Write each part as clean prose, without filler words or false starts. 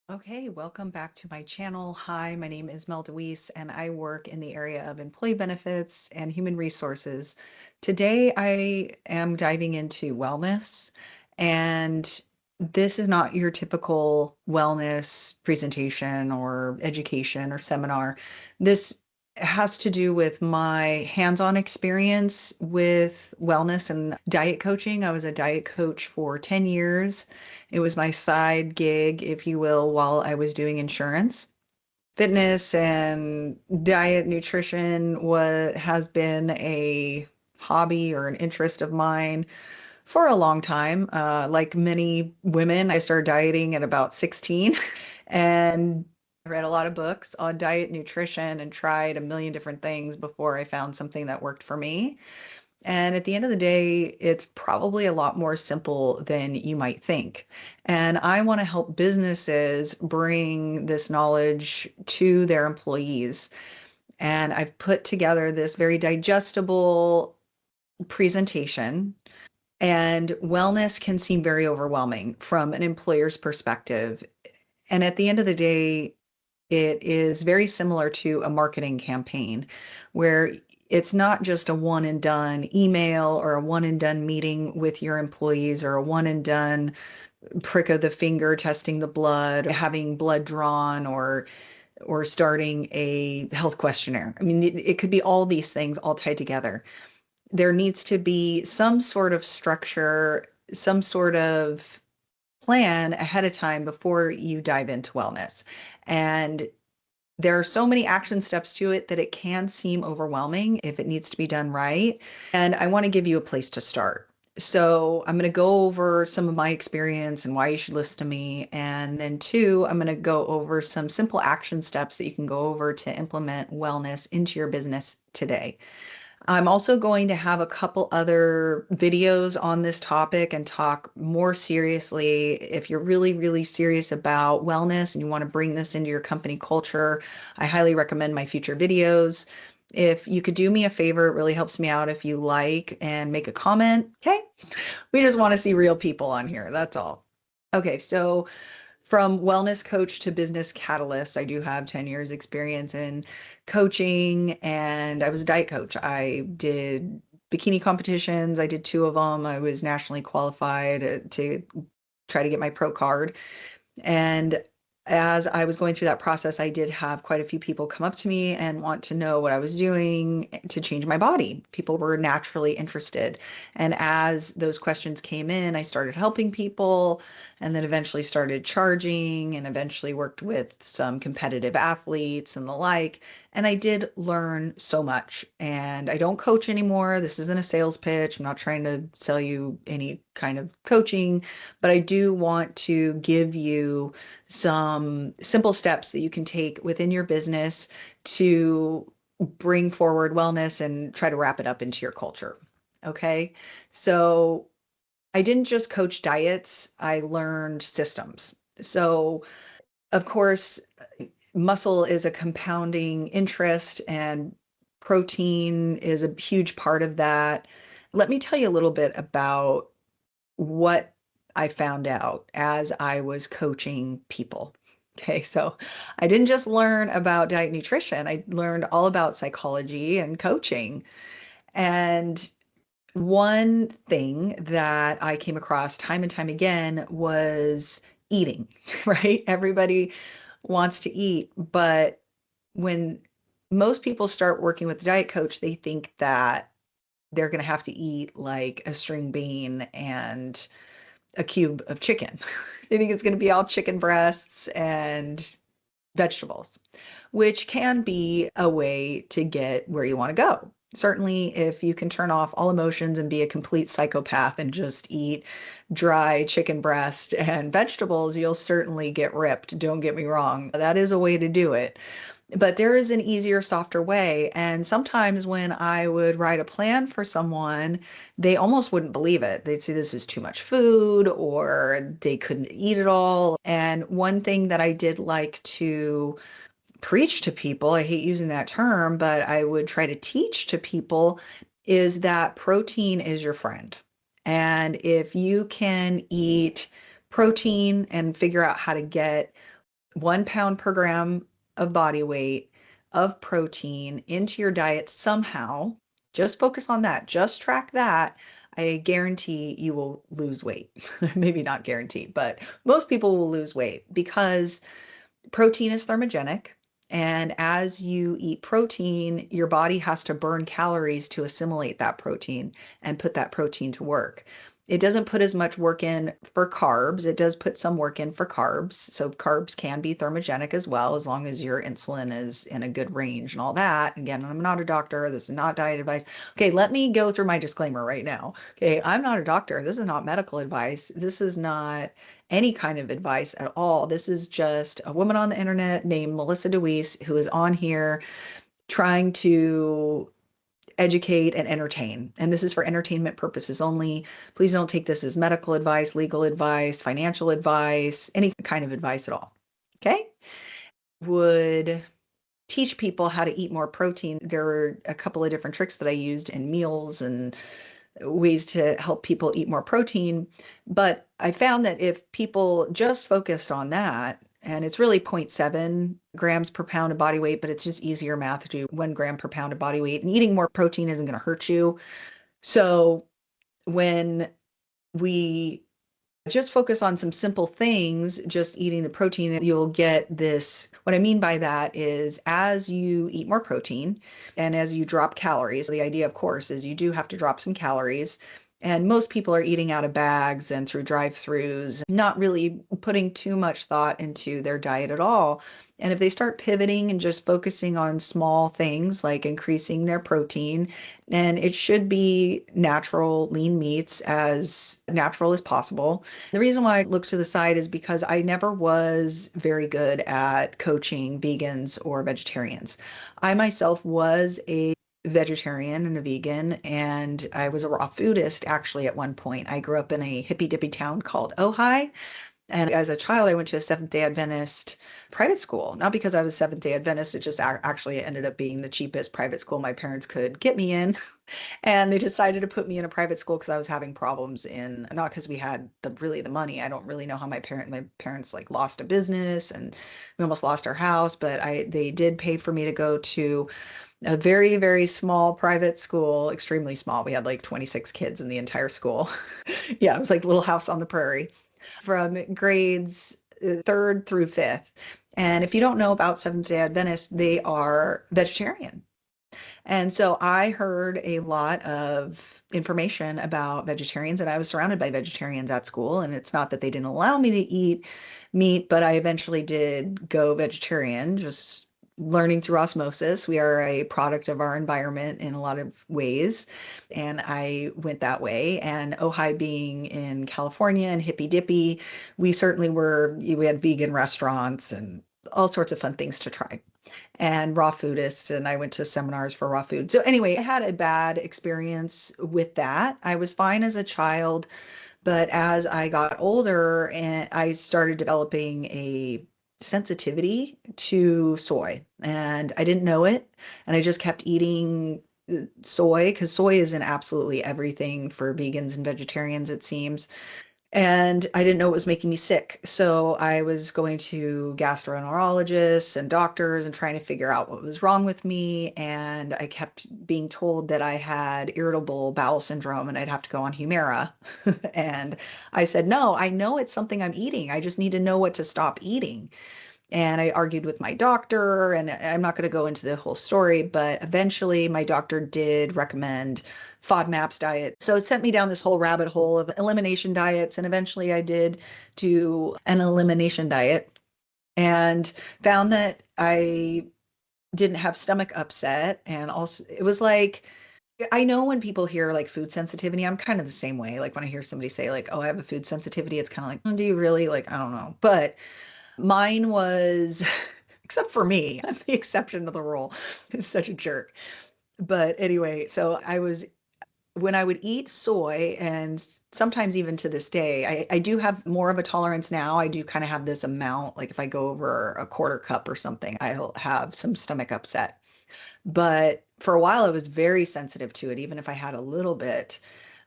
Okay, welcome back to my channel. Hi, my name is Mel DeWeese, and I work in the area of employee benefits and human resources. Today, I am diving into wellness, and this is not your typical wellness presentation or education or seminar. This has to do with my hands-on experience with wellness and diet coaching. I was a diet coach for 10 years. It was my side gig, if you will, while I was doing insurance. Fitness and diet nutrition has been a hobby or an interest of mine for a long time. Like many women, I started dieting at about 16 and I read a lot of books on diet nutrition and tried a million different things before I found something that worked for me. And at the end of the day, it's probably a lot more simple than you might think. And I want to help businesses bring this knowledge to their employees. And I've put together this very digestible presentation. And wellness can seem very overwhelming from an employer's perspective. And at the end of the day, it is very similar to a marketing campaign where it's not just a one and done email or a one and done meeting with your employees or a one and done prick of the finger testing the blood, having blood drawn or starting a health questionnaire. I mean, it could be all these things all tied together. There needs to be some sort of structure, some sort of plan ahead of time before you dive into wellness. And there are so many action steps to it that it can seem overwhelming if it needs to be done right. And I want to give you a place to start. So I'm going to go over some of my experience and why you should listen to me. And then two, I'm going to go over some simple action steps that you can go over to implement wellness into your business today. I'm also going to have a couple other videos on this topic and talk more seriously. If you're really, really serious about wellness and you want to bring this into your company culture, I highly recommend my future videos. If you could do me a favor, it really helps me out if you like and make a comment. Okay. We just want to see real people on here. That's all. Okay. So from wellness coach to business catalyst, I do have 10 years experience in coaching and I was a diet coach. I did bikini competitions. I did two of them. I was nationally qualified to try to get my pro card. And as I was going through that process, I did have quite a few people come up to me and want to know what I was doing to change my body. People were naturally interested. And as those questions came in, I started helping people and then eventually started charging and eventually worked with some competitive athletes and the like. And I did learn so much. And I don't coach anymore. This isn't a sales pitch. I'm not trying to sell you any kind of coaching, but I do want to give you some simple steps that you can take within your business to bring forward wellness and try to wrap it up into your culture. Okay. So I didn't just coach diets, I learned systems. So, of course, muscle is a compounding interest and protein is a huge part of that. Let me tell you a little bit about what I found out as I was coaching people. Okay, so I didn't just learn about diet nutrition, I learned all about psychology and coaching. And one thing that I came across time and time again was eating, right? Everybody wants to eat, but when most people start working with a diet coach, they think that they're going to have to eat like a string bean and a cube of chicken. I think it's going to be all chicken breasts and vegetables, which can be a way to get where you want to go. Certainly, if you can turn off all emotions and be a complete psychopath and just eat dry chicken breast and vegetables, you'll certainly get ripped. Don't get me wrong. That is a way to do it. But there is an easier, softer way. And sometimes when I would write a plan for someone, they almost wouldn't believe it. They'd say this is too much food or they couldn't eat it all. And one thing that I did like to preach to people, I hate using that term, but I would try to teach to people is that protein is your friend. And if you can eat protein and figure out how to get 1 pound per gram of body weight of protein into your diet somehow. Just focus on that. Just track that. I guarantee you will lose weight. Maybe not guarantee, but most people will lose weight because protein is thermogenic. And as you eat protein, your body has to burn calories to assimilate that protein and put that protein to work. It doesn't put as much work in for carbs. It does put some work in for carbs. So carbs can be thermogenic as well, as long as your insulin is in a good range and all that. Again, I'm not a doctor. This is not diet advice. Okay, let me go through my disclaimer right now. Okay, I'm not a doctor. This is not medical advice. This is not any kind of advice at all. This is just a woman on the internet named Melissa DeWeese who is on here trying to educate and entertain. And this is for entertainment purposes only. Please don't take this as medical advice, legal advice, financial advice, any kind of advice at all. Okay? Would teach people how to eat more protein. There are a couple of different tricks that I used in meals and ways to help people eat more protein. But I found that if people just focused on that, and it's really zero point 0.7 grams per pound of body weight, but it's just easier math to do 1 gram per pound of body weight. And eating more protein isn't going to hurt you. So when we just focus on some simple things, just eating the protein, you'll get this. What I mean by that is as you eat more protein and as you drop calories, the idea, of course, is you do have to drop some calories. And most people are eating out of bags and through drive-throughs, not really putting too much thought into their diet at all. And if they start pivoting and just focusing on small things like increasing their protein, and it should be natural, lean meats, as natural as possible. The reason why I look to the side is because I never was very good at coaching vegans or vegetarians. I myself was a vegetarian and a vegan, and I was a raw foodist actually at one point. I grew up in a hippy dippy town called Ojai. And as a child, I went to a Seventh-day Adventist private school. Not because I was Seventh-day Adventist, it just actually ended up being the cheapest private school my parents could get me in. And they decided to put me in a private school because I was having problems in, not because we had the money. I don't really know how my parents like lost a business and we almost lost our house, but they did pay for me to go to a very, very small private school, extremely small. We had like 26 kids in the entire school. Yeah, it was like Little House on the Prairie from grades third through fifth. And if you don't know about Seventh-day Adventists, they are vegetarian. And so I heard a lot of information about vegetarians, and I was surrounded by vegetarians at school. And it's not that they didn't allow me to eat meat, but I eventually did go vegetarian, just learning through osmosis. We are a product of our environment in a lot of ways. And I went that way. And Ojai being in California and hippy dippy, we certainly we had vegan restaurants and all sorts of fun things to try and raw foodists, and I went to seminars for raw food. So anyway, I had a bad experience with that. I was fine as a child, but as I got older and I started developing a sensitivity to soy, and I didn't know it, and I just kept eating soy because soy is in absolutely everything for vegans and vegetarians, it seems. And I didn't know it was making me sick. So I was going to gastroenterologists and doctors and trying to figure out what was wrong with me. And I kept being told that I had irritable bowel syndrome and I'd have to go on Humira. And I said, no, I know it's something I'm eating. I just need to know what to stop eating. And I argued with my doctor, and I'm not going to go into the whole story, but eventually my doctor did recommend FODMAP's diet. So it sent me down this whole rabbit hole of elimination diets. And eventually I did do an elimination diet and found that I didn't have stomach upset. And also, it was like, I know when people hear like food sensitivity, I'm kind of the same way. Like when I hear somebody say, like, oh, I have a food sensitivity, it's kind of like, do you really? Like, I don't know. But mine was, except for me, I'm the exception to the rule. It's such a jerk. But anyway, so when I would eat soy, and sometimes even to this day, I do have more of a tolerance now. I do kind of have this amount, like if I go over a quarter cup or something, I'll have some stomach upset. But for a while, I was very sensitive to it. Even if I had a little bit,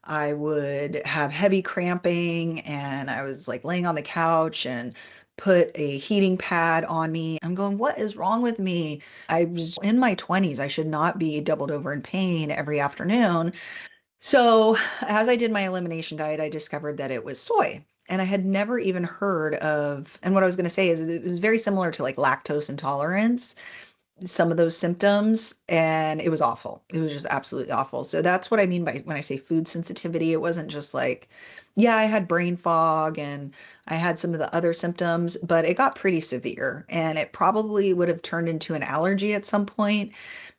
I would have heavy cramping and I was like laying on the couch and put a heating pad on me. I'm going, what is wrong with me? I was in my 20s. I should not be doubled over in pain every afternoon. So, as I did my elimination diet, I discovered that it was soy. And I had never even heard of, and what I was going to say is it was very similar to like lactose intolerance, some of those symptoms, and it was awful. It was just absolutely awful. So that's what I mean by when I say food sensitivity. It wasn't just like, yeah, I had brain fog and I had some of the other symptoms, but it got pretty severe and it probably would have turned into an allergy at some point.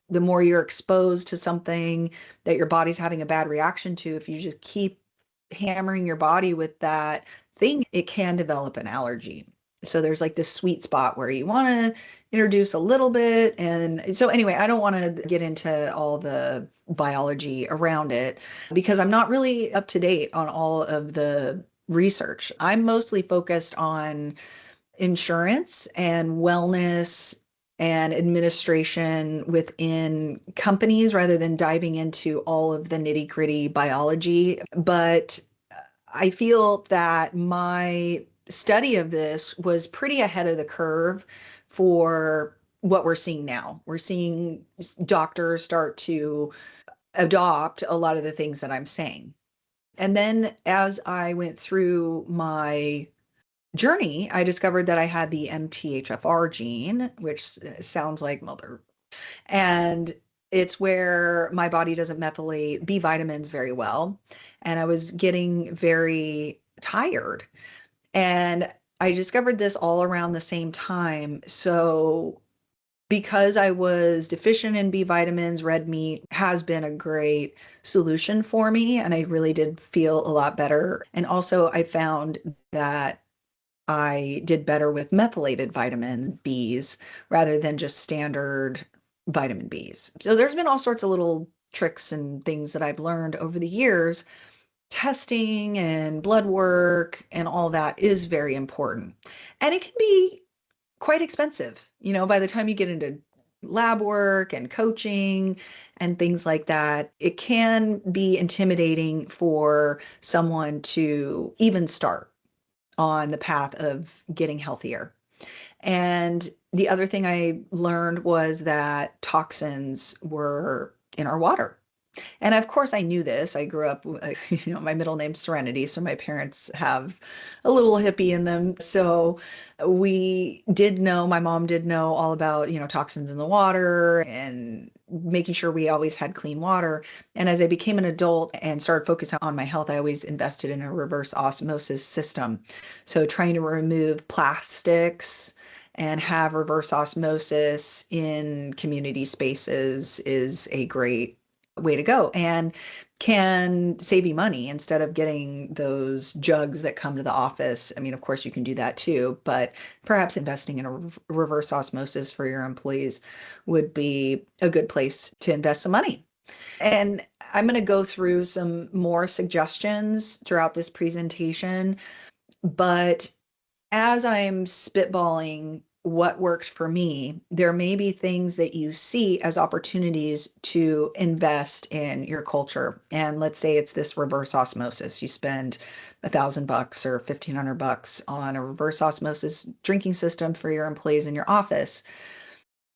The more you're exposed to something that your body's having a bad reaction to, if you just keep hammering your body with that thing, it can develop an allergy. So there's like this sweet spot where you want to introduce a little bit. And so, anyway, I don't want to get into all the biology around it because I'm not really up to date on all of the research. I'm mostly focused on insurance and wellness and administration within companies rather than diving into all of the nitty-gritty biology. But I feel that my study of this was pretty ahead of the curve for what we're seeing now. We're seeing doctors start to adopt a lot of the things that I'm saying. And then as I went through my journey, I discovered that I had the MTHFR gene, which sounds like mother. And it's where my body doesn't methylate B vitamins very well. And I was getting very tired. And I discovered this all around the same time. So, because I was deficient in B vitamins, red meat has been a great solution for me. And I really did feel a lot better. And also, I found that I did better with methylated vitamin Bs rather than just standard vitamin Bs. So there's been all sorts of little tricks and things that I've learned over the years. Testing and blood work and all that is very important. And it can be quite expensive, by the time you get into lab work and coaching and things like that, it can be intimidating for someone to even start on the path of getting healthier. And the other thing I learned was that toxins were in our water. And of course, I knew this. I grew up, my middle name's Serenity, so my parents have a little hippie in them. So we did know, my mom did know all about, toxins in the water and making sure we always had clean water. And as I became an adult and started focusing on my health, I always invested in a reverse osmosis system. So trying to remove plastics and have reverse osmosis in community spaces is a great way to go and can save you money instead of getting those jugs that come to the office. I mean, of course, you can do that too, but perhaps investing in a reverse osmosis for your employees would be a good place to invest some money. And I'm going to go through some more suggestions throughout this presentation, but as I'm spitballing what worked for me, there may be things that you see as opportunities to invest in your culture. And let's say it's this reverse osmosis. You spend $1,000 or $1,500 on a reverse osmosis drinking system for your employees in your office.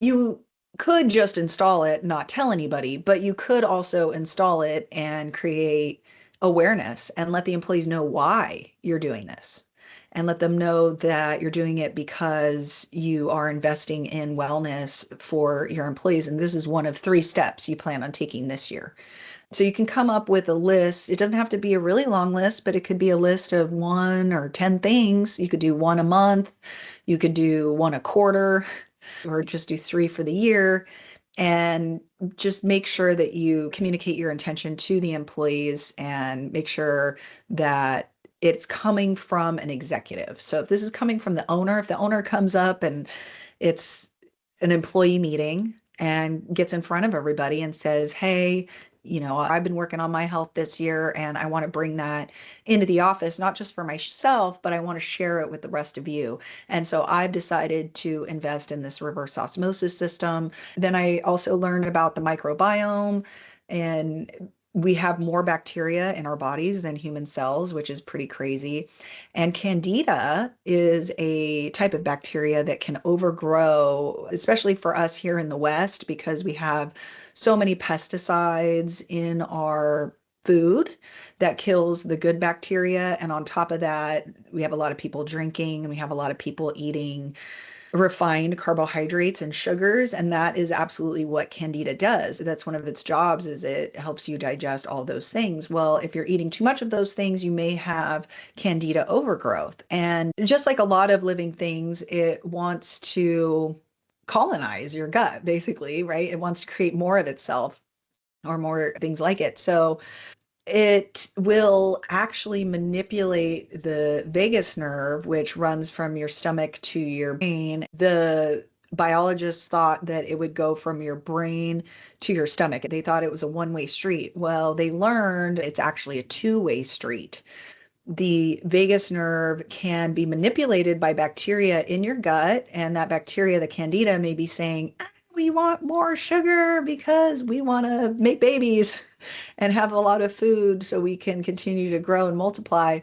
You could just install it, not tell anybody, but you could also install it and create awareness and let the employees know why you're doing this and let them know that you're doing it because you are investing in wellness for your employees. And this is one of 3 steps you plan on taking this year. So you can come up with a list. It doesn't have to be a really long list, but it could be a list of 1 or 10 things. You could do 1 a month. You could do 1 a quarter, or just do 3 for the year. And just make sure that you communicate your intention to the employees and make sure that it's coming from an executive. So if this is coming from the owner, if the owner comes up and it's an employee meeting and gets in front of everybody and says, hey, I've been working on my health this year and I want to bring that into the office, not just for myself, but I want to share it with the rest of you. And so I've decided to invest in this reverse osmosis system. Then I also learned about the microbiome and we have more bacteria in our bodies than human cells, which is pretty crazy. And Candida is a type of bacteria that can overgrow, especially for us here in the West, because we have so many pesticides in our food that kills the good bacteria. And on top of that, we have a lot of people drinking and we have a lot of people eating refined carbohydrates and sugars, and that is absolutely what candida does. That's one of its jobs, is it helps you digest all those things. Well, if you're eating too much of those things, you may have candida overgrowth. And just like a lot of living things, it wants to colonize your gut, basically, right? It wants to create more of itself or more things like it. So it will actually manipulate the vagus nerve, which runs from your stomach to your brain. The biologists thought that it would go from your brain to your stomach. They thought it was a one-way street. Well, they learned it's actually a two-way street. The vagus nerve can be manipulated by bacteria in your gut, and that bacteria, the candida, may be saying, "Ah, we want more sugar because we want to make babies and have a lot of food so we can continue to grow and multiply."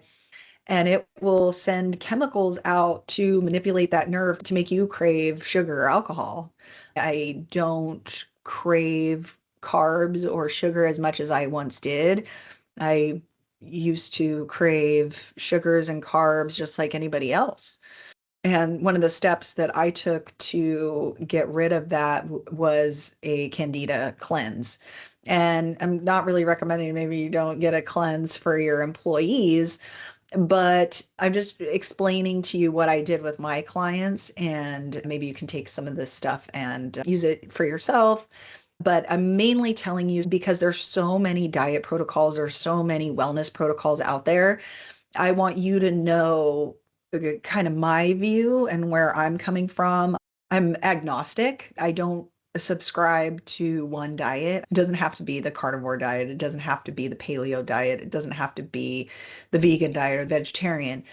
And it will send chemicals out to manipulate that nerve to make you crave sugar or alcohol. I don't crave carbs or sugar as much as I once did. I used to crave sugars and carbs just like anybody else. And one of the steps that I took to get rid of that was a candida cleanse. And I'm not really recommending maybe you don't get a cleanse for your employees, but I'm just explaining to you what I did with my clients, and maybe you can take some of this stuff and use it for yourself. But I'm mainly telling you because there's so many diet protocols or so many wellness protocols out there. I want you to know kind of my view and where I'm coming from. I'm agnostic. I don't subscribe to one diet. It doesn't have to be the carnivore diet. It doesn't have to be the paleo diet. It doesn't have to be the vegan diet or vegetarian.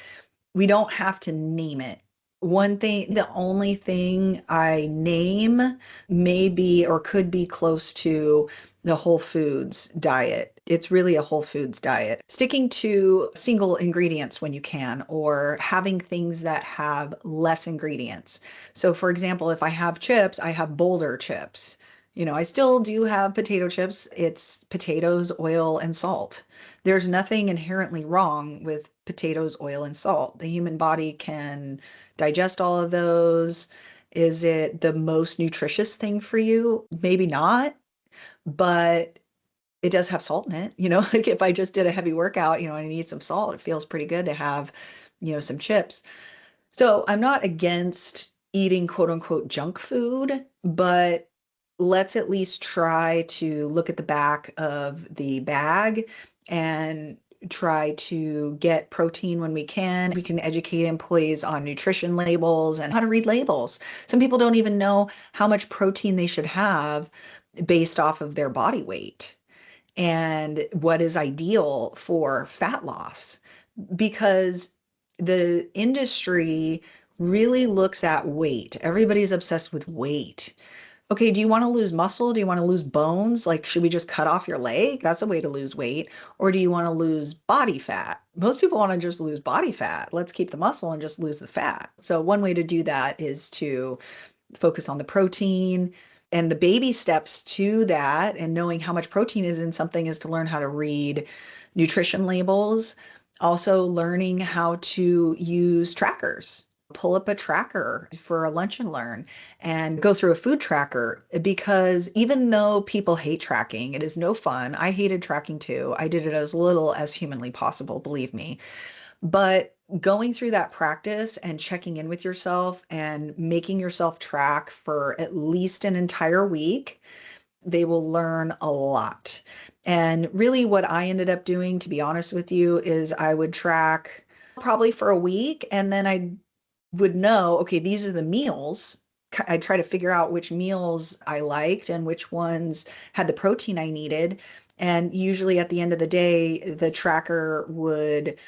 We don't have to name it. One thing, the only thing I name may be or could be close to the whole foods diet. It's really a whole foods diet. Sticking to single ingredients when you can, or having things that have less ingredients. So, for example, if I have chips, I have Boulder chips. I still do have potato chips. It's potatoes, oil, and salt. There's nothing inherently wrong with potatoes, oil, and salt. The human body can digest all of those. Is it the most nutritious thing for you? Maybe not, but it does have salt in it. Like if I just did a heavy workout, and I need some salt, it feels pretty good to have, some chips. So I'm not against eating quote unquote junk food, but let's at least try to look at the back of the bag and try to get protein when we can. We can educate employees on nutrition labels and how to read labels. Some people don't even know how much protein they should have based off of their body weight and what is ideal for fat loss, because the industry really looks at weight. Everybody's obsessed with weight. Okay, do you want to lose muscle? Do you want to lose bones? Like, should we just cut off your leg? That's a way to lose weight. Or do you want to lose body fat? Most people want to just lose body fat. Let's keep the muscle and just lose the fat. So, one way to do that is to focus on the protein. And the baby steps to that and knowing how much protein is in something is to learn how to read nutrition labels. Also, learning how to use trackers. Pull up a tracker for a lunch and learn and go through a food tracker, because even though people hate tracking, it is no fun. I hated tracking too. I did it as little as humanly possible, believe me. But going through that practice and checking in with yourself and making yourself track for at least an entire week, they will learn a lot. And really, what I ended up doing, to be honest with you, is I would track probably for a week, and then I would know, okay, these are the meals. I'd try to figure out which meals I liked and which ones had the protein I needed. And usually at the end of the day, the tracker would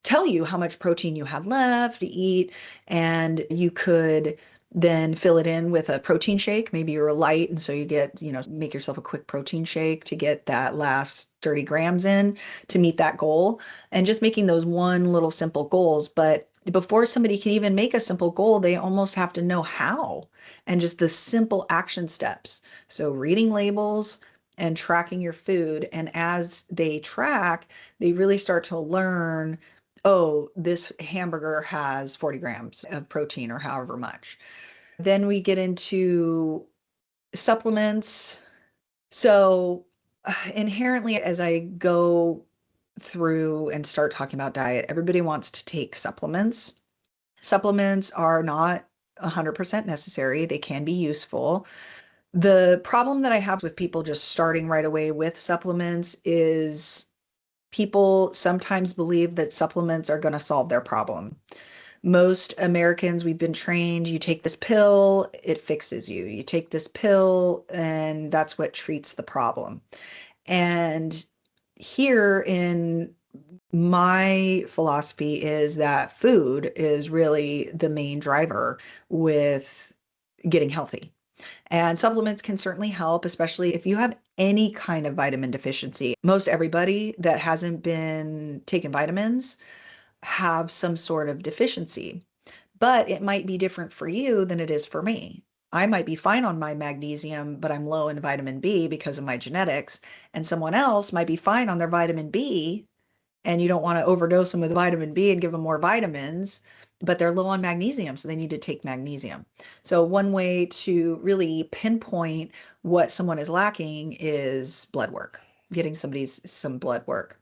tell you how much protein you had left to eat, and you could then fill it in with a protein shake. Maybe you're a light, and so you get, make yourself a quick protein shake to get that last 30 grams in to meet that goal. And just making those one little simple goals. But before somebody can even make a simple goal, they almost have to know how and just the simple action steps. So reading labels and tracking your food. And as they track, they really start to learn, oh, this hamburger has 40 grams of protein or however much. Then we get into supplements. So inherently, as I go through and start talking about diet, everybody wants to take supplements. Supplements are not 100% necessary. They can be useful. The problem that I have with people just starting right away with supplements is people sometimes believe that supplements are going to solve their problem. Most Americans, we've been trained, you take this pill, it fixes you. You take this pill, and that's what treats the problem. And here in my philosophy is that food is really the main driver with getting healthy. And supplements can certainly help, especially if you have any kind of vitamin deficiency. Most everybody that hasn't been taking vitamins have some sort of deficiency, but it might be different for you than it is for me. I might be fine on my magnesium, but I'm low in vitamin B because of my genetics. And someone else might be fine on their vitamin B, and you don't want to overdose them with vitamin B and give them more vitamins, but they're low on magnesium, so they need to take magnesium. So one way to really pinpoint what someone is lacking is blood work, getting somebody's some blood work.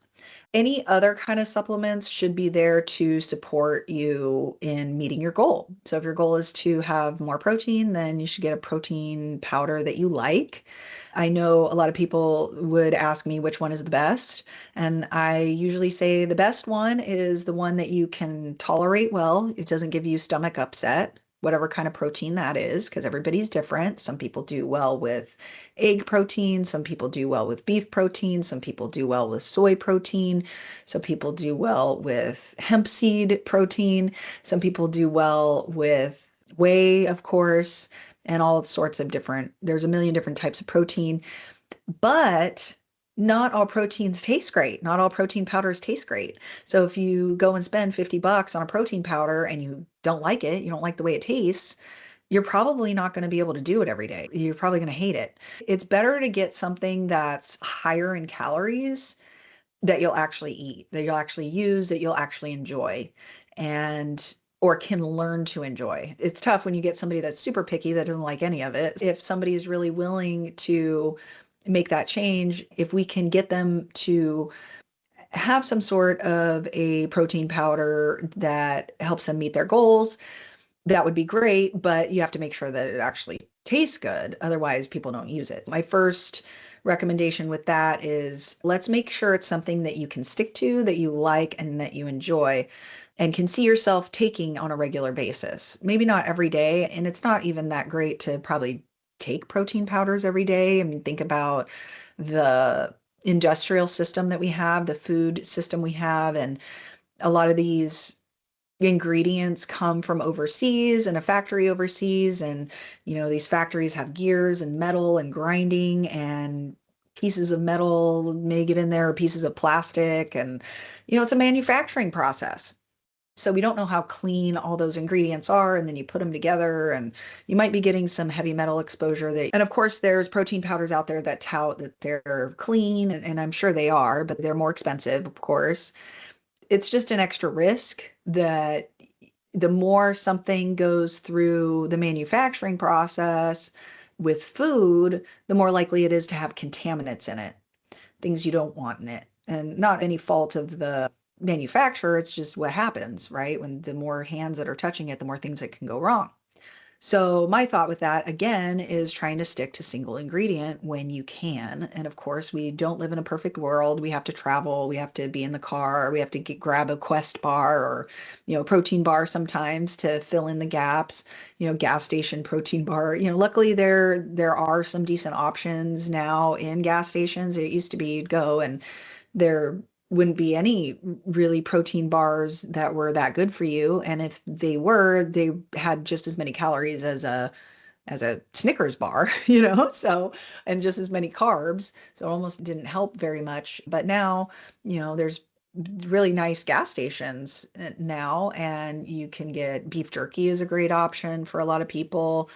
Any other kind of supplements should be there to support you in meeting your goal. So if your goal is to have more protein, then you should get a protein powder that you like. I know a lot of people would ask me which one is the best, and I usually say the best one is the one that you can tolerate well. It doesn't give you stomach upset, whatever kind of protein that is, because everybody's different. Some people do well with egg protein, some people do well with beef protein, some people do well with soy protein, some people do well with hemp seed protein, some people do well with whey, of course, and all sorts of different, there's a million different types of protein, but not all proteins taste great. Not all protein powders taste great. So if you go and spend 50 bucks on a protein powder and you don't like it, you don't like the way it tastes, you're probably not going to be able to do it every day. You're probably going to hate it. It's better to get something that's higher in calories that you'll actually eat, that you'll actually use, that you'll actually enjoy, and or can learn to enjoy. It's tough when you get somebody that's super picky that doesn't like any of it. If somebody is really willing to make that change, if we can get them to have some sort of a protein powder that helps them meet their goals, that would be great, but you have to make sure that it actually tastes good. Otherwise, people don't use it. My first recommendation with that is let's make sure it's something that you can stick to, that you like, and that you enjoy and can see yourself taking on a regular basis. Maybe not every day, and it's not even that great to probably take protein powders every day. I mean, think about the industrial system that we have, the food system we have, and a lot of these ingredients come from overseas and a factory overseas, and these factories have gears and metal and grinding, and pieces of metal may get in there, or pieces of plastic, and it's a manufacturing process. So we don't know how clean all those ingredients are, and then you put them together and you might be getting some heavy metal exposure. And of course there's protein powders out there that tout that they're clean, and I'm sure they are, but they're more expensive, of course. It's just an extra risk that the more something goes through the manufacturing process with food, the more likely it is to have contaminants in it, things you don't want in it. And not any fault of the manufacturer, it's just what happens, right? When the more hands that are touching it, the more things that can go wrong. So my thought with that again is trying to stick to single ingredient when you can. And of course, we don't live in a perfect world. We have to travel, we have to be in the car, we have to grab a Quest bar or, protein bar sometimes to fill in the gaps, gas station protein bar. Luckily there are some decent options now in gas stations. It used to be you'd go and they're wouldn't be any really protein bars that were that good for you. And if they were, they had just as many calories as a Snickers bar, so, and just as many carbs. So it almost didn't help very much. But now, there's really nice gas stations now, and you can get beef jerky is a great option for a lot of people,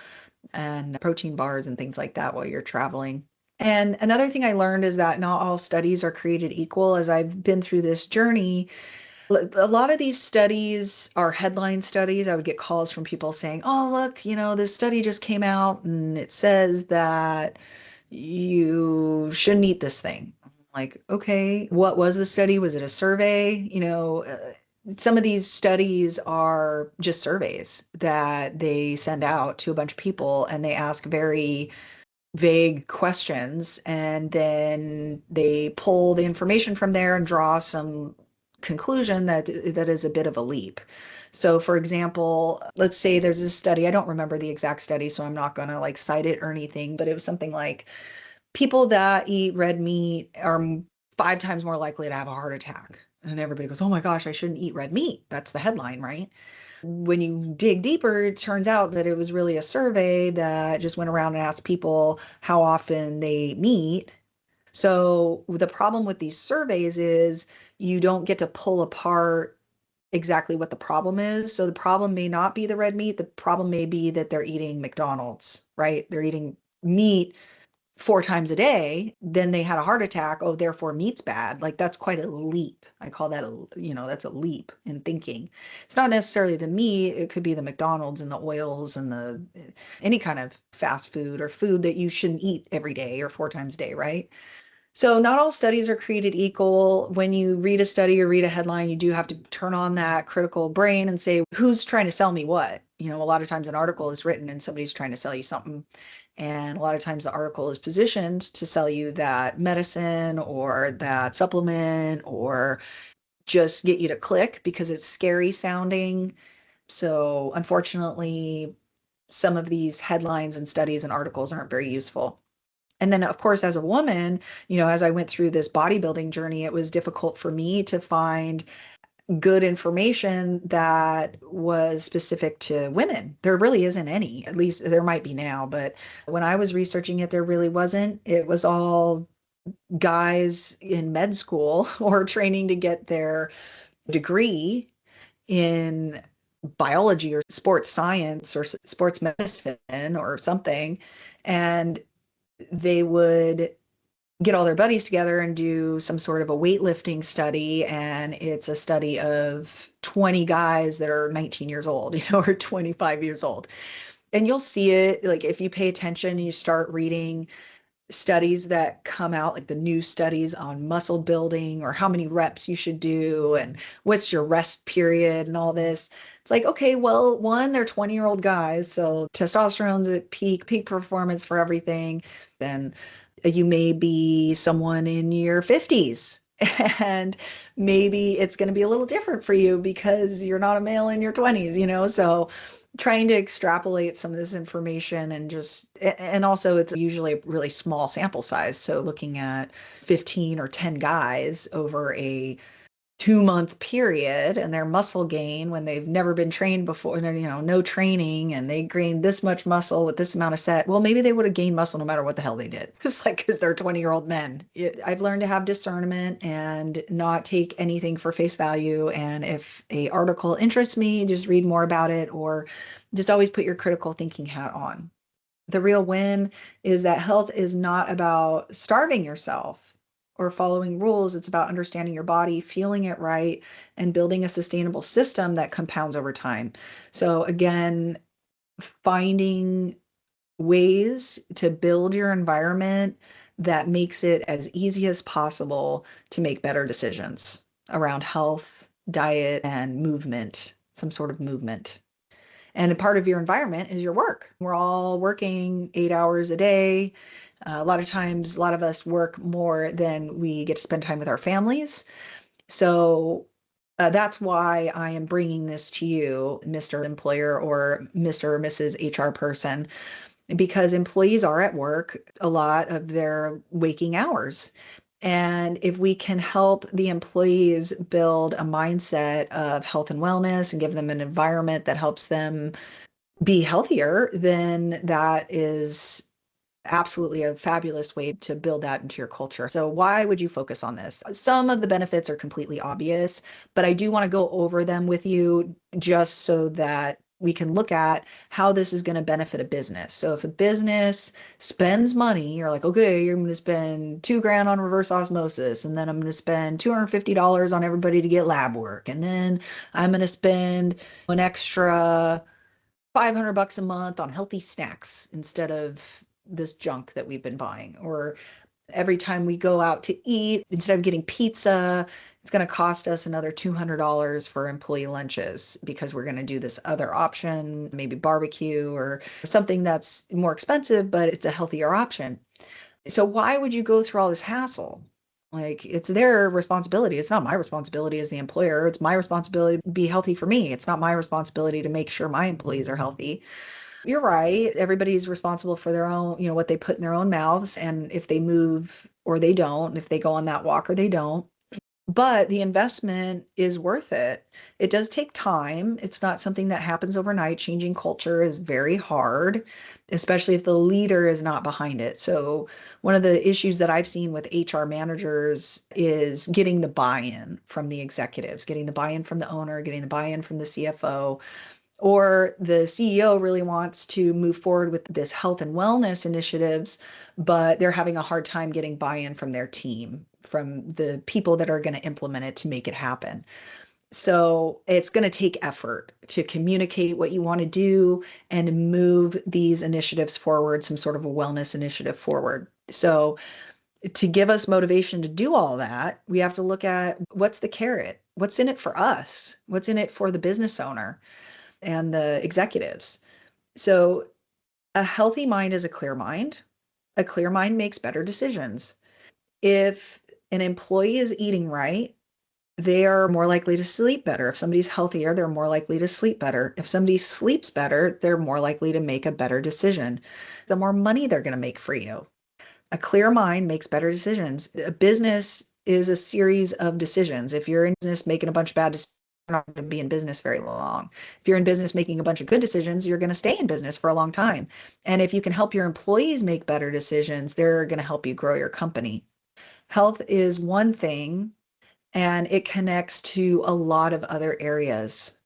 and protein bars and things like that while you're traveling. And another thing I learned is that not all studies are created equal. As I've been through this journey, a lot of these studies are headline studies. I would get calls from people saying, "Oh, look, this study just came out and it says that you shouldn't eat this thing." Like, okay, what was the study? Was it a survey? Some of these studies are just surveys that they send out to a bunch of people, and they ask very vague questions, and then they pull the information from there and draw some conclusion that is a bit of a leap. So for example, let's say there's this study, I don't remember the exact study, so I'm not going to like cite it or anything, but it was something like people that eat red meat are 5 times more likely to have a heart attack. And everybody goes, "Oh my gosh, I shouldn't eat red meat." That's the headline, right? When you dig deeper, it turns out that it was really a survey that just went around and asked people how often they eat meat. So the problem with these surveys is you don't get to pull apart exactly what the problem is. So the problem may not be the red meat. The problem may be that they're eating McDonald's, right? They're eating meat 4 times a day, then they had a heart attack. Oh, therefore meat's bad. Like that's quite a leap. I call that that's a leap in thinking. It's not necessarily the meat. It could be the McDonald's and the oils and the any kind of fast food or food that you shouldn't eat every day or 4 times a day, right? So not all studies are created equal. When you read a study or read a headline, you do have to turn on that critical brain and say, who's trying to sell me what? A lot of times an article is written and somebody's trying to sell you something. And a lot of times the article is positioned to sell you that medicine or that supplement or just get you to click because it's scary sounding. So unfortunately, some of these headlines and studies and articles aren't very useful. And then, of course, as a woman, as I went through this bodybuilding journey, it was difficult for me to find good information that was specific to women. There really isn't any, at least there might be now, but when I was researching it, there really wasn't. It was all guys in med school or training to get their degree in biology or sports science or sports medicine or something. And they would get all their buddies together and do some sort of a weightlifting study. And it's a study of 20 guys that are 19 years old, or 25 years old. And you'll see it like if you pay attention and you start reading studies that come out, like the new studies on muscle building or how many reps you should do and what's your rest period and all this. It's like, okay, well, one, they're 20-year-old guys, so testosterone's at peak performance for everything. Then you may be someone in your 50s. And maybe it's going to be a little different for you because you're not a male in your 20s. So trying to extrapolate some of this information and also it's usually a really small sample size. So looking at 15 or 10 guys over a 2-month period and their muscle gain when they've never been trained before, no training, and they gained this much muscle with this amount of set. Well, maybe they would have gained muscle no matter what the hell they did. It's like, because they're 20-year-old men. I've learned to have discernment and not take anything for face value. And if a article interests me, just read more about it or just always put your critical thinking hat on. The real win is that health is not about starving yourself or following rules. It's about understanding your body, feeling it right, and building a sustainable system that compounds over time. So, again, finding ways to build your environment that makes it as easy as possible to make better decisions around health, diet, and movement, some sort of movement. And a part of your environment is your work. We're all working 8 hours a day. A lot of times, a lot of us work more than we get to spend time with our families. So that's why I am bringing this to you, Mr. Employer or Mr. or Mrs. HR person, because employees are at work a lot of their waking hours. And if we can help the employees build a mindset of health and wellness and give them an environment that helps them be healthier, then that is absolutely a fabulous way to build that into your culture. So why would you focus on this? Some of the benefits are completely obvious, but I do want to go over them with you just so that we can look at how this is going to benefit a business. So if a business spends money, you're like, okay, you're going to spend 2 grand on reverse osmosis, and then I'm going to spend $250 on everybody to get lab work, and then I'm going to spend an extra $500 a month on healthy snacks instead of this junk that we've been buying. Or every time we go out to eat, instead of getting pizza, it's going to cost us another $200 for employee lunches because we're going to do this other option, maybe barbecue or something that's more expensive, but it's a healthier option. So why would you go through all this hassle? Like, it's their responsibility. It's not my responsibility as the employer. It's my responsibility to be healthy for me. It's not my responsibility to make sure my employees are healthy. You're right. Everybody's responsible for their own, what they put in their own mouths. And if they move or they don't, if they go on that walk or they don't, but the investment is worth it. It does take time. It's not something that happens overnight. Changing culture is very hard, especially if the leader is not behind it. So, one of the issues that I've seen with HR managers is getting the buy-in from the executives, getting the buy-in from the owner, getting the buy-in from the CFO, or the CEO really wants to move forward with this health and wellness initiatives, but they're having a hard time getting buy-in from their team, from the people that are going to implement it to make it happen. So it's going to take effort to communicate what you want to do and move these initiatives forward, some sort of a wellness initiative forward. So to give us motivation to do all that, we have to look at what's the carrot? What's in it for us? What's in it for the business owner and the executives? So a healthy mind is a clear mind. A clear mind makes better decisions. If an employee is eating right, they are more likely to sleep better. If somebody's healthier, they're more likely to sleep better. If somebody sleeps better, they're more likely to make a better decision. The more money they're going to make for you. A clear mind makes better decisions. A business is a series of decisions. If you're in business making a bunch of bad decisions, you're not going to be in business very long. If you're in business making a bunch of good decisions, you're going to stay in business for a long time. And if you can help your employees make better decisions, they're going to help you grow your company. Health is one thing, and it connects to a lot of other areas.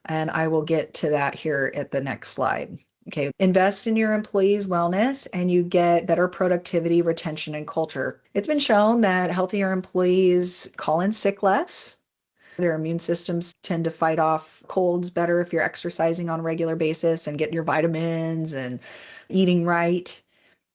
And I will get to that here at the next slide. Okay, invest in your employees' wellness and you get better productivity, retention, and culture. It's been shown that healthier employees call in sick less. Their immune systems tend to fight off colds better if you're exercising on a regular basis and getting your vitamins and eating right.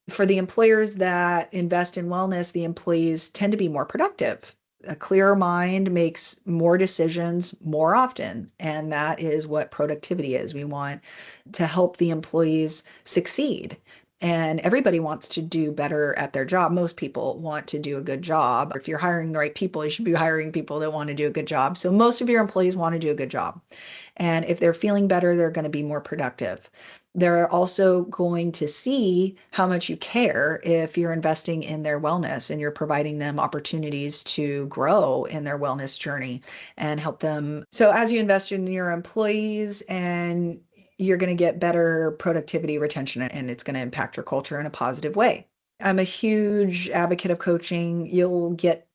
For the employers that invest in wellness, the employees tend to be more productive. A clearer mind makes more decisions more often. And that is what productivity is. We want to help the employees succeed. And everybody wants to do better at their job. Most people want to do a good job. If you're hiring the right people, you should be hiring people that want to do a good job. So most of your employees want to do a good job. And if they're feeling better, they're going to be more productive. They're also going to see how much you care if you're investing in their wellness and you're providing them opportunities to grow in their wellness journey and help them. So as you invest in your employees, and you're going to get better productivity, retention, and it's going to impact your culture in a positive way. I'm a huge advocate of coaching. You'll get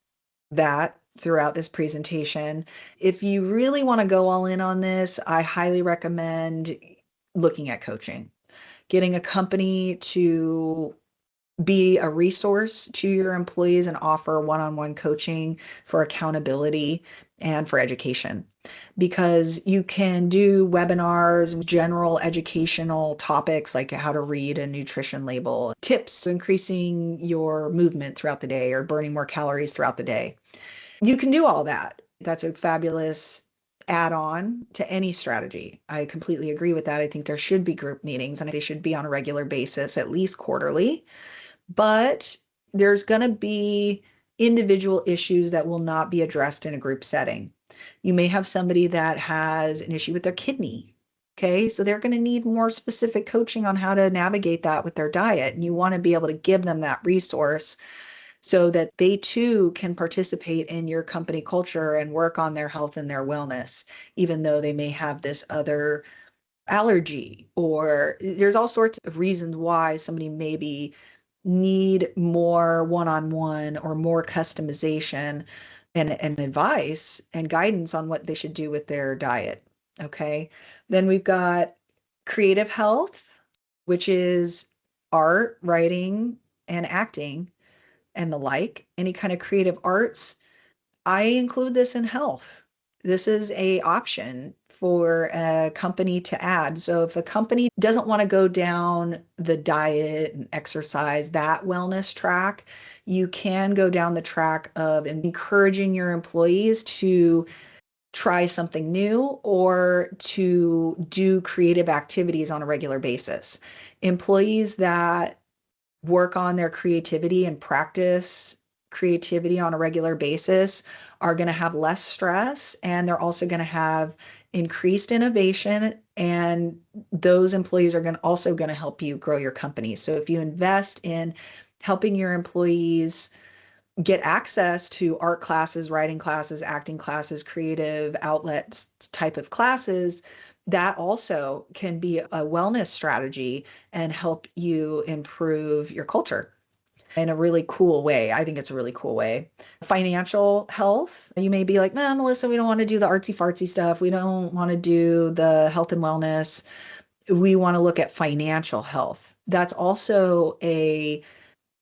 that throughout this presentation. If you really want to go all in on this, I highly recommend looking at coaching, getting a company to be a resource to your employees and offer one-on-one coaching for accountability and for education. Because you can do webinars, general educational topics like how to read a nutrition label, tips increasing your movement throughout the day or burning more calories throughout the day. You can do all that. That's a fabulous add-on to any strategy. I completely agree with that. I think there should be group meetings and they should be on a regular basis, at least quarterly. But there's going to be individual issues that will not be addressed in a group setting. You may have somebody that has an issue with their kidney. Okay, so they're going to need more specific coaching on how to navigate that with their diet. And you want to be able to give them that resource so that they too can participate in your company culture and work on their health and their wellness, even though they may have this other allergy, or there's all sorts of reasons why somebody maybe need more one-on-one or more customization and advice and guidance on what they should do with their diet. Okay. Then we've got creative health, which is art, writing, and acting and the like, any kind of creative arts. I include this in health. This is a option for a company to add. So if a company doesn't want to go down the diet and exercise, that wellness track, you can go down the track of encouraging your employees to try something new or to do creative activities on a regular basis. Employees that work on their creativity and practice creativity on a regular basis are going to have less stress, and they're also going to have increased innovation, and those employees are also going to help you grow your company. So if you invest in helping your employees get access to art classes, writing classes, acting classes, creative outlets type of classes, that also can be a wellness strategy and help you improve your culture in a really cool way. I think it's a really cool way. Financial health, you may be like, nah, Melissa, we don't want to do the artsy fartsy stuff. We don't want to do the health and wellness. We want to look at financial health. That's also a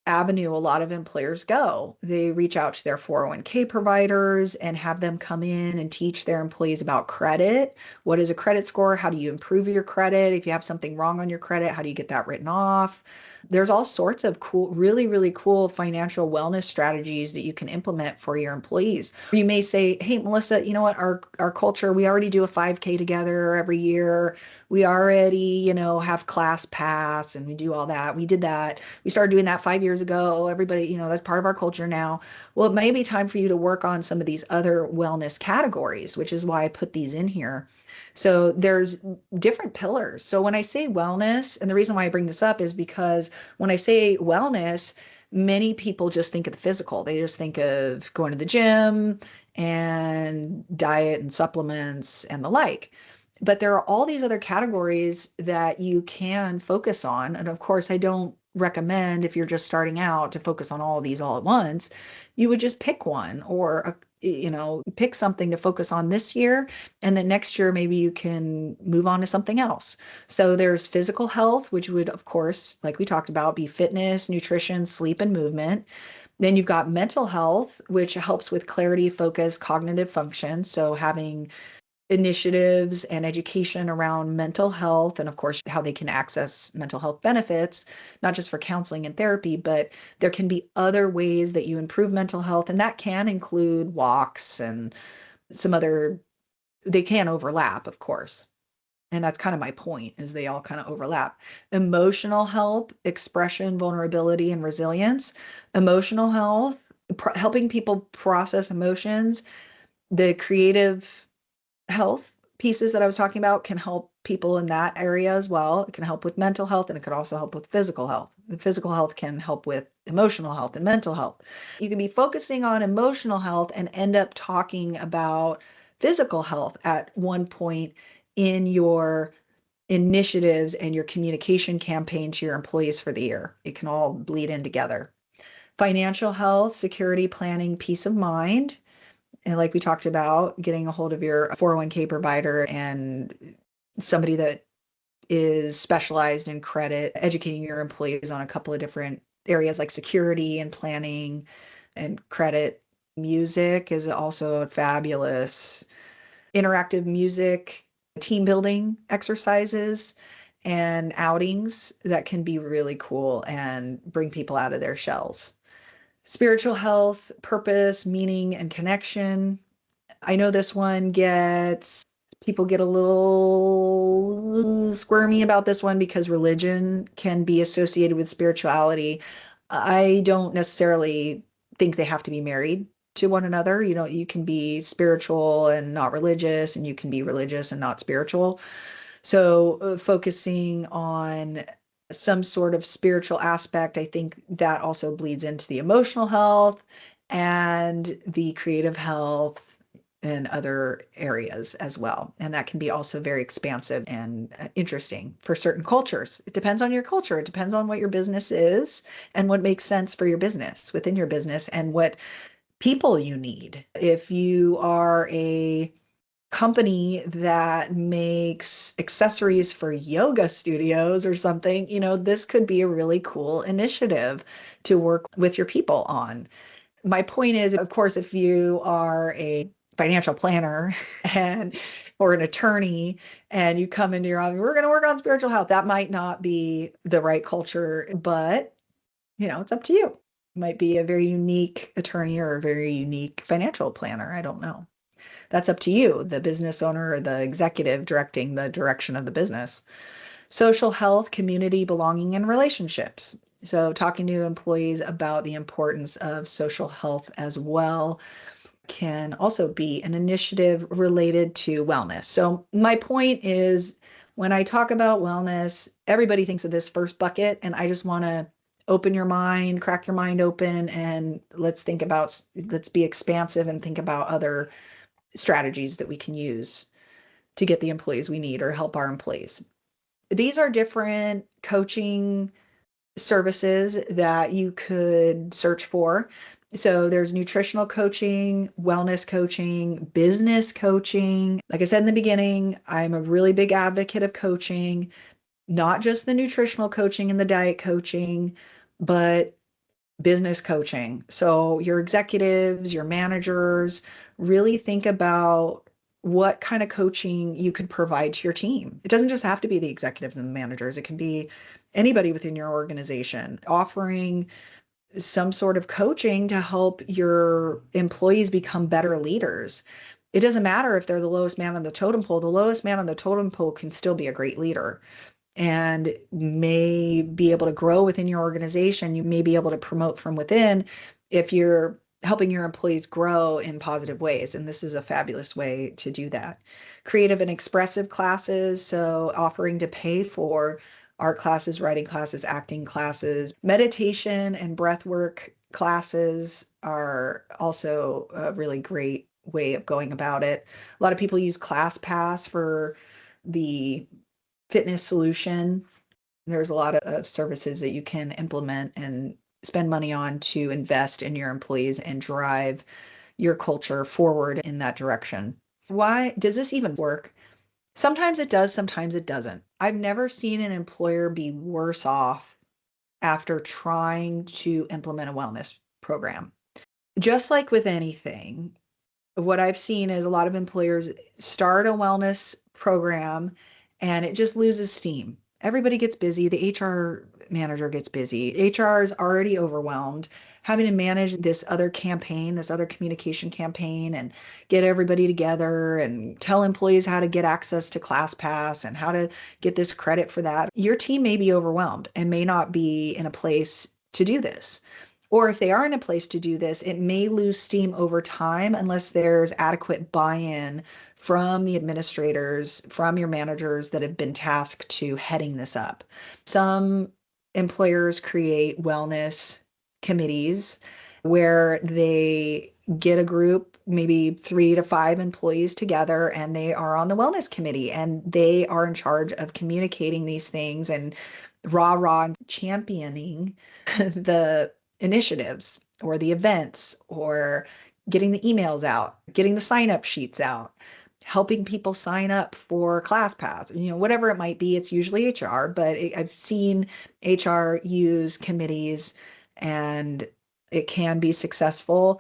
avenue a lot of employers go. They reach out to their 401k providers and have them come in and teach their employees about credit. What is a credit score? How do you improve your credit? If you have something wrong on your credit, how do you get that written off? There's all sorts of cool, really, really cool financial wellness strategies that you can implement for your employees. You may say, hey, Melissa, you know what? Our culture, we already do a 5K together every year. We already, have class pass and we do all that. We did that. We started doing that 5 years ago. Everybody, that's part of our culture now. Well, it may be time for you to work on some of these other wellness categories, which is why I put these in here. So there's different pillars. So when I say wellness, and the reason why I bring this up is because when I say wellness, many people just think of the physical. They just think of going to the gym and diet and supplements and the like. But there are all these other categories that you can focus on. And of course, I don't recommend if you're just starting out to focus on all of these all at once. You would just pick one or, pick something to focus on this year. And then next year, maybe you can move on to something else. So there's physical health, which would, of course, like we talked about, be fitness, nutrition, sleep, and movement. Then you've got mental health, which helps with clarity, focus, cognitive function. So having initiatives and education around mental health, and of course how they can access mental health benefits, not just for counseling and therapy, but there can be other ways that you improve mental health, and that can include walks and some other, they can overlap, of course. And that's kind of my point, is they all kind of overlap. Emotional health, expression, vulnerability, and resilience. Emotional health, helping people process emotions. The creative health pieces that I was talking about can help people in that area as well. It can help with mental health, and it could also help with physical health. The physical health can help with emotional health and mental health. You can be focusing on emotional health and end up talking about physical health at one point in your initiatives and your communication campaign to your employees for the year. It can all bleed in together. Financial health, security, planning, peace of mind. And like we talked about, getting a hold of your 401k provider and somebody that is specialized in credit, educating your employees on a couple of different areas like security and planning and credit. Music is also a fabulous interactive music, team building exercises and outings that can be really cool and bring people out of their shells. Spiritual health, purpose, meaning, and connection. I know this one gets people get a little squirmy about this one because religion can be associated with spirituality. I don't necessarily think they have to be married to one another. You can be spiritual and not religious, and you can be religious and not spiritual. So, focusing on some sort of spiritual aspect. I think that also bleeds into the emotional health and the creative health and other areas as well. And that can be also very expansive and interesting for certain cultures. It depends on your culture. It depends on what your business is and what makes sense for your business within your business and what people you need. If you are a company that makes accessories for yoga studios or something, this could be a really cool initiative to work with your people on. My point is, of course, if you are a financial planner and or an attorney and you come into your office, we're going to work on spiritual health. That might not be the right culture, but it's up to you. You might be a very unique attorney or a very unique financial planner. I don't know. That's up to you, the business owner or the executive directing the direction of the business. Social health, community, belonging, and relationships. So, talking to employees about the importance of social health as well can also be an initiative related to wellness. So, my point is when I talk about wellness, everybody thinks of this first bucket, and I just want to open your mind, crack your mind open, and let's be expansive and think about other strategies that we can use to get the employees we need or help our employees. These are different coaching services that you could search for. So there's nutritional coaching, wellness coaching, business coaching. Like I said in the beginning, I'm a really big advocate of coaching, not just the nutritional coaching and the diet coaching, but business coaching. So your executives, your managers, really think about what kind of coaching you could provide to your team. It doesn't just have to be the executives and the managers. It can be anybody within your organization offering some sort of coaching to help your employees become better leaders. It doesn't matter if they're the lowest man on the totem pole. The lowest man on the totem pole can still be a great leader and may be able to grow within your organization. You may be able to promote from within if you're helping your employees grow in positive ways. And this is a fabulous way to do that. Creative and expressive classes, so offering to pay for art classes, writing classes, acting classes, meditation and breath work classes are also a really great way of going about it. A lot of people use ClassPass for the fitness solution. There's a lot of services that you can implement and spend money on to invest in your employees and drive your culture forward in that direction. Why does this even work? Sometimes it does, sometimes it doesn't. I've never seen an employer be worse off after trying to implement a wellness program. Just like with anything, what I've seen is a lot of employers start a wellness program and it just loses steam. Everybody gets busy. The HR manager gets busy. HR is already overwhelmed having to manage this other campaign, this other communication campaign, and get everybody together and tell employees how to get access to ClassPass and how to get this credit for that. Your team may be overwhelmed and may not be in a place to do this. Or if they are in a place to do this, it may lose steam over time unless there's adequate buy-in from the administrators, from your managers that have been tasked to heading this up. Some employers create wellness committees where they get a group, maybe 3 to 5 employees together, and they are on the wellness committee and they are in charge of communicating these things and rah championing the initiatives or the events or getting the emails out, getting the sign up sheets out, helping people sign up for ClassPass, whatever it might be. It's usually HR, but I've seen HR use committees and it can be successful,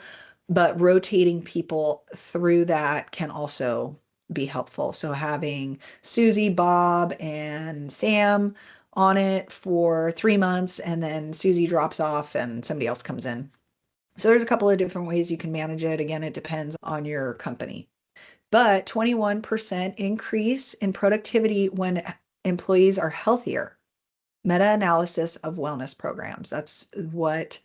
but rotating people through that can also be helpful. So having Susie, Bob, and Sam on it for 3 months, and then Susie drops off and somebody else comes in. So there's a couple of different ways you can manage it. Again, it depends on your company. But 21% increase in productivity when employees are healthier. Meta-analysis of wellness programs. That's what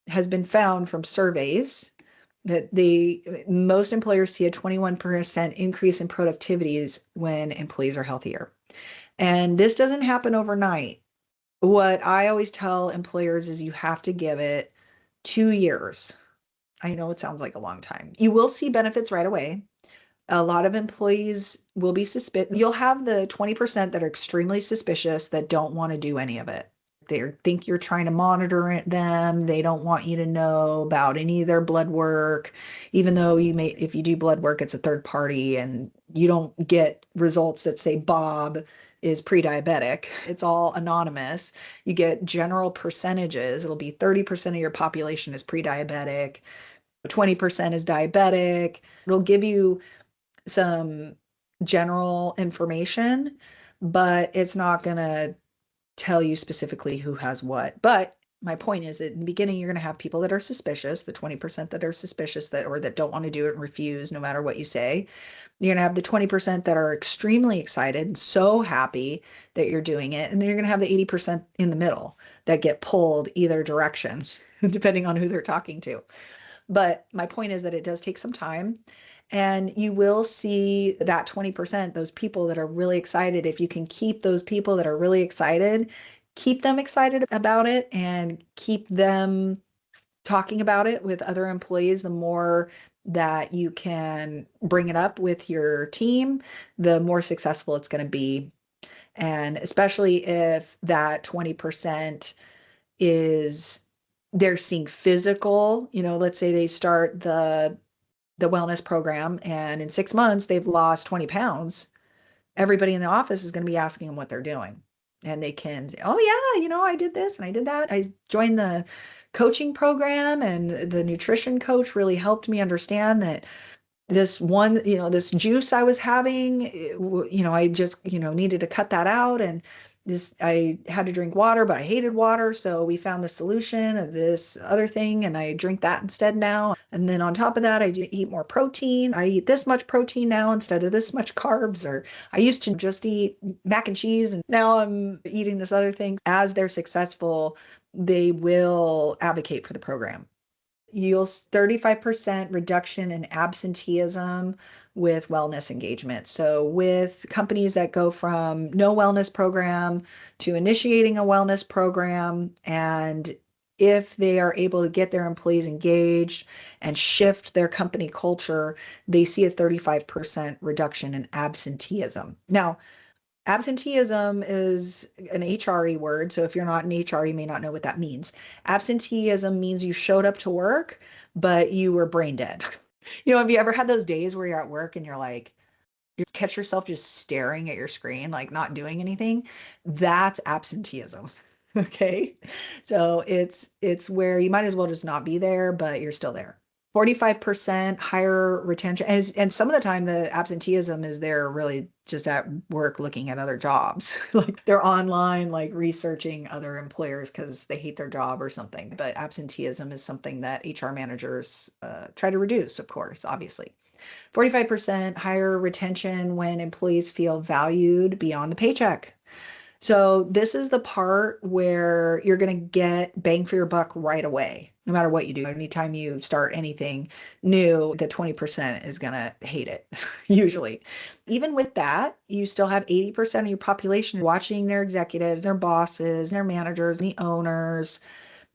has been found from surveys that most employers see a 21% increase in productivities when employees are healthier. And this doesn't happen overnight. What I always tell employers is you have to give it 2 years. I know it sounds like a long time. You will see benefits right away. A lot of employees will be suspicious. You'll have the 20% that are extremely suspicious that don't want to do any of it. They think you're trying to monitor them. They don't want you to know about any of their blood work, even though if you do blood work, it's a third party and you don't get results that say Bob is pre-diabetic. It's all anonymous. You get general percentages. It'll be 30% of your population is pre-diabetic, 20% is diabetic. It'll give you some general information, but it's not going to tell you specifically who has what. But my point is that in the beginning, you're going to have people that are suspicious, the 20% that are suspicious that or that don't want to do it and refuse no matter what you say. You're going to have the 20% that are extremely excited and so happy that you're doing it. And then you're going to have the 80% in the middle that get pulled either direction, depending on who they're talking to. But my point is that it does take some time. And you will see that 20%, those people that are really excited, if you can keep those people that are really excited, keep them excited about it and keep them talking about it with other employees, the more that you can bring it up with your team, the more successful it's going to be. And especially if that 20% is they're seeing physical, let's say they start the wellness program and in 6 months they've lost 20 pounds. Everybody in the office is going to be asking them what they're doing. And they can say, oh yeah, I did this and I did that. I joined the coaching program and the nutrition coach really helped me understand that this one, this juice I was having, I just, needed to cut that out. And I had to drink water, but I hated water. So we found the solution of this other thing and I drink that instead now. And then on top of that, I do eat more protein. I eat this much protein now instead of this much carbs, or I used to just eat mac and cheese and now I'm eating this other thing. As they're successful, they will advocate for the program. You'll 35% reduction in absenteeism with wellness engagement. So with companies that go from no wellness program to initiating a wellness program, and if they are able to get their employees engaged and shift their company culture, they see a 35% reduction in absenteeism. Now, absenteeism is an HRE word. So if you're not an HR, you may not know what that means. Absenteeism means you showed up to work, but you were brain dead. Have you ever had those days where you're at work and you're like, you catch yourself just staring at your screen, like not doing anything? That's absenteeism. Okay. So it's where you might as well just not be there, but you're still there. 45% higher retention. And some of the time the absenteeism is they're really just at work looking at other jobs. Like they're online, like researching other employers because they hate their job or something. But absenteeism is something that HR managers try to reduce, of course, obviously. 45% higher retention when employees feel valued beyond the paycheck. So this is the part where you're going to get bang for your buck right away, no matter what you do. Anytime you start anything new, the 20% is going to hate it, usually. Even with that, you still have 80% of your population watching their executives, their bosses, their managers, the owners.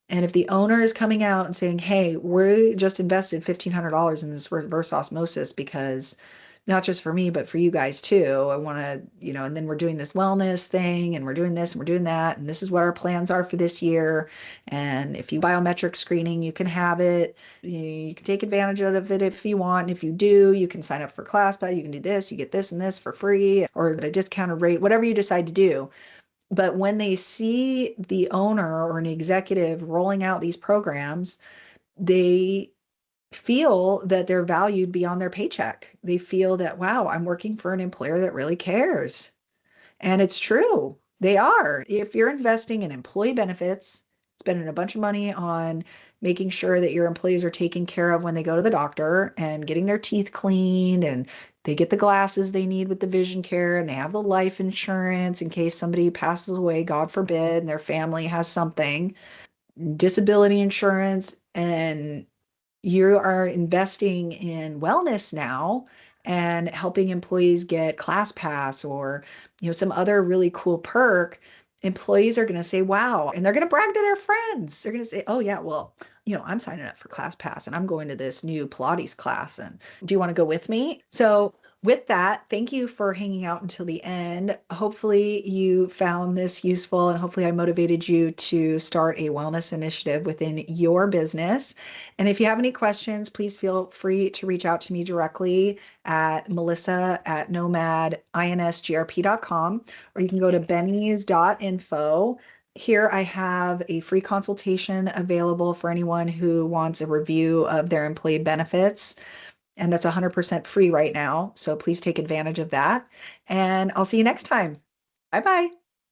And if the owner is coming out and saying, hey, we just invested $1,500 in this reverse osmosis because not just for me, but for you guys too. I want to, and then we're doing this wellness thing and we're doing this and we're doing that. And this is what our plans are for this year. And if you biometric screening, you can have it. You can take advantage of it if you want. And if you do, you can sign up for ClassPass. You can do this, you get this and this for free or at a discounted rate, whatever you decide to do. But when they see the owner or an executive rolling out these programs, they feel that they're valued beyond their paycheck. They feel that, wow, I'm working for an employer that really cares. And it's true. They are. If you're investing in employee benefits, spending a bunch of money on making sure that your employees are taken care of when they go to the doctor and getting their teeth cleaned and they get the glasses they need with the vision care and they have the life insurance in case somebody passes away, God forbid, and their family has something, disability insurance, and you are investing in wellness now and helping employees get ClassPass or some other really cool perk, employees are going to say, wow, and they're going to brag to their friends. They're going to say, oh, yeah, well, I'm signing up for ClassPass and I'm going to this new Pilates class. And do you want to go with me? So, with that, thank you for hanging out until the end. Hopefully, you found this useful and hopefully, I motivated you to start a wellness initiative within your business. And if you have any questions, please feel free to reach out to me directly at melissa@nomadInsgrp.com, or you can go to bennies.info. Here I have a free consultation available for anyone who wants a review of their employee benefits. And that's 100% free right now. So please take advantage of that. And I'll see you next time. Bye bye.